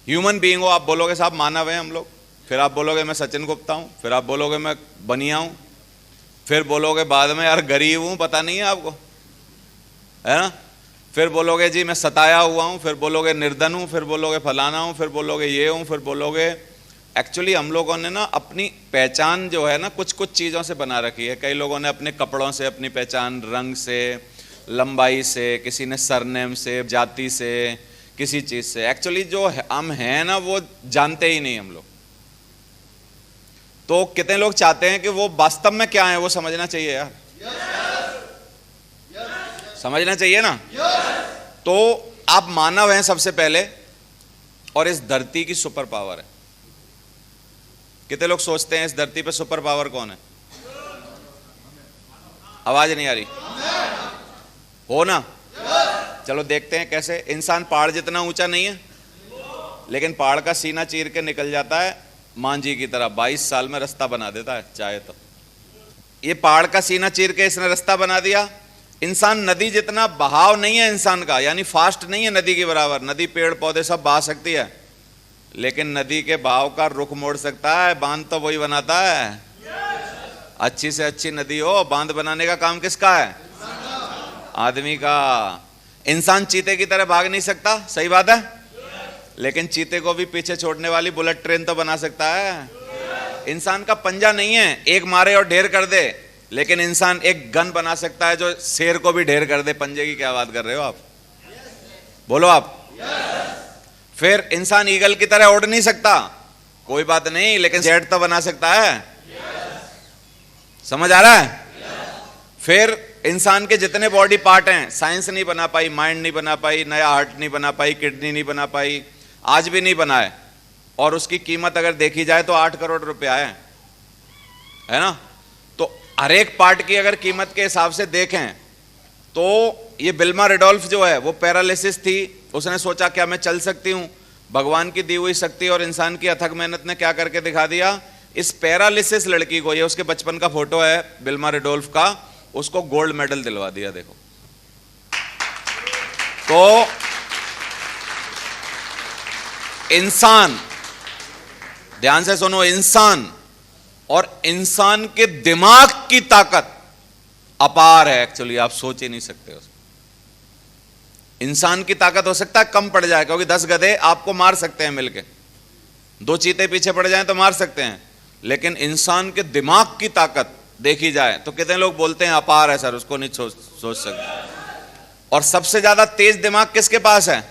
Human being हो, आप बोलोगे साहब मानव हैं हम लोग, फिर आप बोलोगे मैं सचिन गुप्ता हूं, फिर आप बोलोगे मैं बनिया हूं, फिर बोलोगे बाद में यार गरीब हूं, पता नहीं है आपको, है ना, फिर बोलोगे जी मैं सताया हुआ हूं, फिर बोलोगे निर्धन हूं, फिर बोलोगे फलाना हूं, फिर बोलोगे ये हूं, फिर बोलोगे। एक्चुअली हम लोगों ने ना अपनी पहचान जो है ना कुछ कुछ चीज़ों से बना रखी है। कई लोगों ने अपने कपड़ों से अपनी पहचान, रंग से, लंबाई से, किसी ने सरनेम से, जाति से, किसी चीज़ से। एक्चुअली जो हम हैं ना वो जानते ही नहीं हम लोग। तो कितने लोग चाहते हैं कि वो वास्तव में क्या है वो समझना चाहिए यार। समझना चाहिए ना। तो आप मानव हैं सबसे पहले, और इस धरती की सुपर पावर है। कितने लोग सोचते हैं इस धरती पे सुपर पावर कौन है? आवाज नहीं आ रही हो ना? चलो देखते हैं कैसे। इंसान पहाड़ जितना ऊंचा नहीं है, लेकिन पहाड़ का सीना चीर के निकल जाता है मांझी की तरह। 22 साल में रास्ता बना देता है चाहे तो। ये पहाड़ का सीना चीर के इसने रास्ता बना दिया। इंसान नदी जितना बहाव नहीं है इंसान का, यानी फास्ट नहीं है नदी के बराबर। नदी पेड़ पौधे सब बहा सकती है, लेकिन नदी के बहाव का रुख मोड़ सकता है। बांध तो वही बनाता है। अच्छी से अच्छी नदी हो, बांध बनाने का काम किसका है? आदमी का। इंसान चीते की तरह भाग नहीं सकता, सही बात है, लेकिन चीते को भी पीछे छोड़ने वाली बुलेट ट्रेन तो बना सकता है। इंसान का पंजा नहीं है एक मारे और ढेर कर दे, लेकिन इंसान एक गन बना सकता है जो शेर को भी ढेर कर दे। पंजे की क्या बात कर रहे हो आप? बोलो आप। फिर इंसान ईगल की तरह उड़ नहीं सकता, कोई बात नहीं, लेकिन जेट तो बना सकता है। समझ आ रहा है? फिर इंसान के जितने बॉडी पार्ट हैं साइंस नहीं बना पाई, माइंड नहीं बना पाई, नया हार्ट नहीं बना पाई, किडनी नहीं बना पाई, आज भी नहीं बना है। और उसकी कीमत अगर देखी जाए तो 8 करोड़ रुपया है ना। तो हर एक पार्ट की अगर कीमत के हिसाब से देखें तो ये विल्मा रेडोल्फ जो है वो पैरालिसिस थी, उसने सोचा क्या मैं चल सकती हूं? भगवान की दी हुई शक्ति और इंसान की अथक मेहनत ने क्या करके दिखा दिया। इस पैरालिसिस लड़की को, ये उसके बचपन का फोटो है विल्मा रेडोल्फ का, उसको गोल्ड मेडल दिलवा दिया। देखो तो इंसान, ध्यान से सुनो, इंसान और इंसान के दिमाग की ताकत अपार है। एक्चुअली आप सोच ही नहीं सकते उसको। इंसान की ताकत हो सकता है कम पड़ जाए, क्योंकि 10 गधे आपको मार सकते हैं मिलके, 2 चीते पीछे पड़ जाएं तो मार सकते हैं, लेकिन इंसान के दिमाग की ताकत देखी जाए तो कितने लोग बोलते हैं अपार है सर, उसको नहीं सोच सकते। और सबसे ज्यादा तेज दिमाग किसके पास है?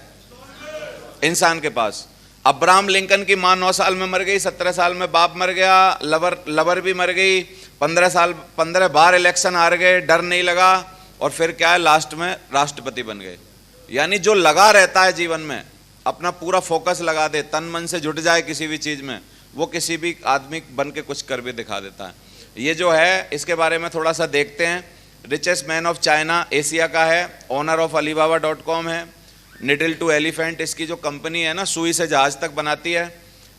इंसान के पास। अब्राहम लिंकन की मां 9 साल में मर गई, 17 साल में बाप मर गया, लवर भी मर गई, 15 बार इलेक्शन हार गए, डर नहीं लगा, और फिर क्या है, लास्ट में राष्ट्रपति बन गए। यानी जो लगा रहता है जीवन में, अपना पूरा फोकस लगा दे, तन मन से जुट जाए किसी भी चीज में, वो किसी भी आदमी बन के कुछ कर भी दिखा देता है। ये जो है इसके बारे में थोड़ा सा देखते हैं। Richest man of China Asia का है, ओनर ऑफ alibaba.com है, निडल टू एलिफेंट इसकी जो कंपनी है ना, सुई से जहाज तक बनाती है।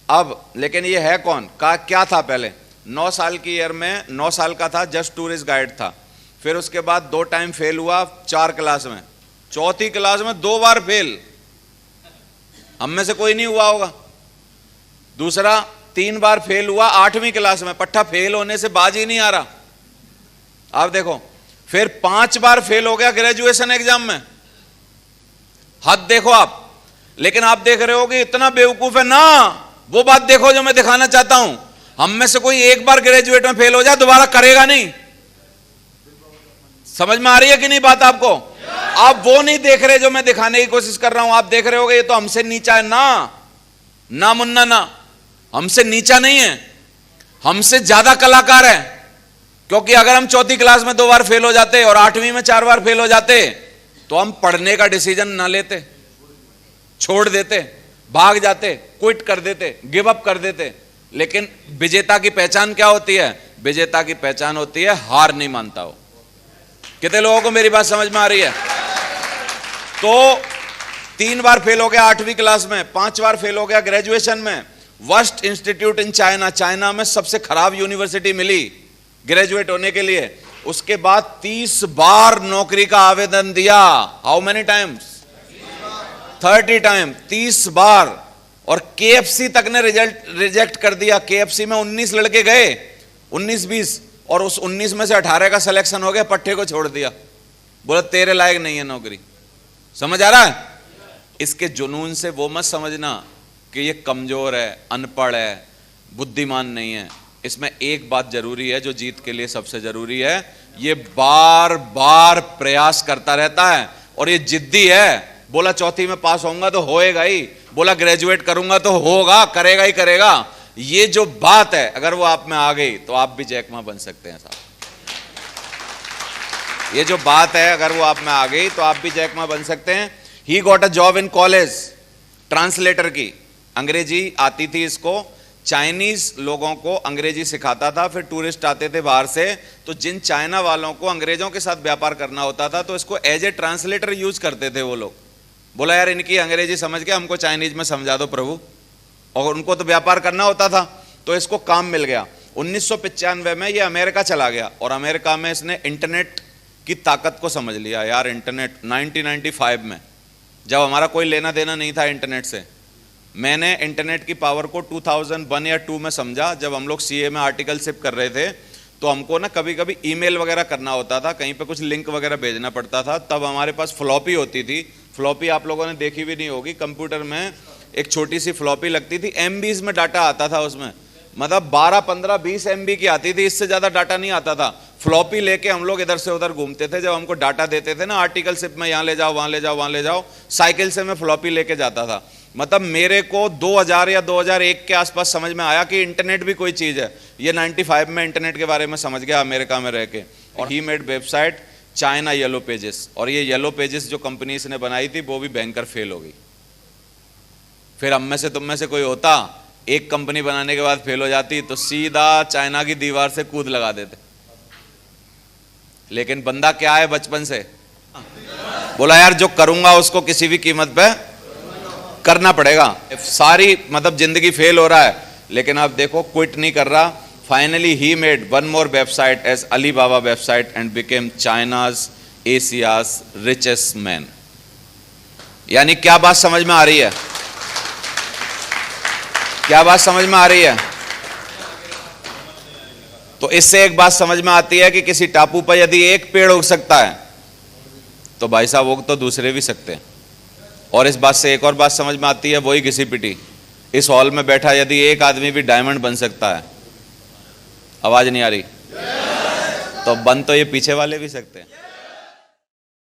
अब लेकिन ये है कौन का क्या था पहले? 9 साल की ईयर में 9 साल का था, जस्ट टूरिस्ट गाइड था। फिर उसके बाद 2 टाइम फेल हुआ 4 क्लास में, 4थी क्लास में 2 बार फेल, हम में से कोई नहीं हुआ होगा। दूसरा 3 बार फेल हुआ 8वीं क्लास में, पट्टा फेल होने से बाज ही नहीं आ रहा। आप देखो, फिर 5 बार फेल हो गया ग्रेजुएशन एग्जाम में। हद देखो आप। लेकिन आप देख रहे हो कि इतना बेवकूफ है ना, वो बात देखो जो मैं दिखाना चाहता हूं। हम में से कोई एक बार ग्रेजुएट में फेल हो जाए दोबारा करेगा नहीं। समझ में आ रही है कि नहीं बात आपको? आप वो नहीं देख रहे जो मैं दिखाने की कोशिश कर रहा हूं। आप देख रहे होगे ये तो हमसे नीचा है ना मुन्ना ना, हमसे नीचा नहीं है, हमसे ज्यादा कलाकार है। क्योंकि अगर हम 4थी क्लास में 2 बार फेल हो जाते और 8वीं में 4 बार फेल हो जाते तो हम पढ़ने का डिसीजन ना लेते, छोड़ देते, भाग जाते, क्विट कर देते, गिव अप कर देते। लेकिन विजेता की पहचान क्या होती है? विजेता की पहचान होती है हार नहीं मानता हो। कितने लोगों को मेरी बात समझ में आ रही है? तो 3 बार फेल हो गया 8वीं क्लास में, 5 बार फेल हो गया ग्रेजुएशन में। Worst institute in China, China में सबसे खराब यूनिवर्सिटी मिली ग्रेजुएट होने के लिए। उसके बाद 30 बार नौकरी का आवेदन दिया। How many times? 30 टाइम, 30 बार। और केएफसी तक ने रिजेक्ट कर दिया। केएफसी में 19 लड़के गए, 19-20, और उस 19 में से 18 का सिलेक्शन हो गया, पट्टे को छोड़ दिया, बोला तेरे लायक नहीं है नौकरी। समझ आ रहा है? इसके जुनून से वो मत समझना कि ये कमजोर है, अनपढ़ है, बुद्धिमान नहीं है। इसमें एक बात जरूरी है जो जीत के लिए सबसे जरूरी है, ये बार बार प्रयास करता रहता है और ये जिद्दी है। बोला चौथी में पास होऊंगा तो होएगा ही, बोला ग्रेजुएट करूंगा तो होगा, करेगा ही करेगा। ये जो बात है अगर वो आप में आ गई तो आप भी जैक मा बन सकते हैं साहब। ये जो बात है अगर वो आप में आ गई तो आप भी जैक मा बन सकते हैं। He got a job in college, translator की, अंग्रेजी आती थी इसको, चाइनीज लोगों को अंग्रेजी सिखाता था। फिर टूरिस्ट आते थे बाहर से, तो जिन चाइना वालों को अंग्रेजों के साथ व्यापार करना होता था तो इसको एज ए ट्रांसलेटर यूज करते थे वो लोग। बोला यार इनकी अंग्रेजी समझ के हमको चाइनीज में समझा दो प्रभु, और उनको तो व्यापार करना होता था तो इसको काम मिल गया। 1995 में ये अमेरिका चला गया और अमेरिका में इसने इंटरनेट की ताकत को समझ लिया। यार इंटरनेट 1995 में, जब हमारा कोई लेना देना नहीं था इंटरनेट से, मैंने इंटरनेट की पावर को 2001 या 2 में समझा। जब हम लोग सीए में आर्टिकलशिप कर रहे थे तो हमको ना कभी कभी ईमेल वगैरह करना होता था, कहीं पे कुछ लिंक वगैरह भेजना पड़ता था, तब हमारे पास फ्लॉपी होती थी। फ्लॉपी आप लोगों ने देखी भी नहीं होगी, कंप्यूटर में एक छोटी सी फ्लॉपी लगती थी, एमबीज में डाटा आता था उसमें, मतलब 12, 15, 20 एमबी की आती थी, इससे ज्यादा डाटा नहीं आता था। फ्लॉपी लेके हम लोग इधर से उधर घूमते थे। जब हमको डाटा देते थे ना आर्टिकलशिप में, यहाँ ले जाओ वहां ले जाओ वहां ले जाओ, साइकिल से मैं फ्लॉपी लेके जाता था। मतलब मेरे को 2000 या 2001 के आसपास समझ में आया कि इंटरनेट भी कोई चीज है। ये 95 में इंटरनेट के बारे में समझ गया अमेरिका में रह के। और he made website China yellow pages, और ये येलो पेजेस जो कंपनी इसने बनाई थी वो भी भयंकर फेल हो गई। फिर हम में से तुम में से कोई होता, एक कंपनी बनाने के बाद फेल हो जाती तो सीधा चाइना की दीवार से कूद लगा देते। लेकिन बंदा क्या है बचपन से, बोला यार जो करूंगा उसको किसी भी कीमत पे करना पड़ेगा। सारी मतलब जिंदगी फेल हो रहा है लेकिन आप देखो क्विट नहीं कर रहा। Finally he made one more website as Alibaba website and became China's Asia's richest man. यानी क्या बात समझ में आ रही है? क्या बात समझ में आ रही है? तो इससे एक बात समझ में आती है कि किसी टापू पर यदि एक पेड़ उग सकता है तो भाई साहब उग तो दूसरे भी सकते हैं। और इस बात से एक और बात समझ में आती है, वही घिसी पिटी, इस हॉल में बैठा यदि एक आदमी भी डायमंड बन सकता है, आवाज नहीं आ रही, तो बन तो ये पीछे वाले भी सकते हैं।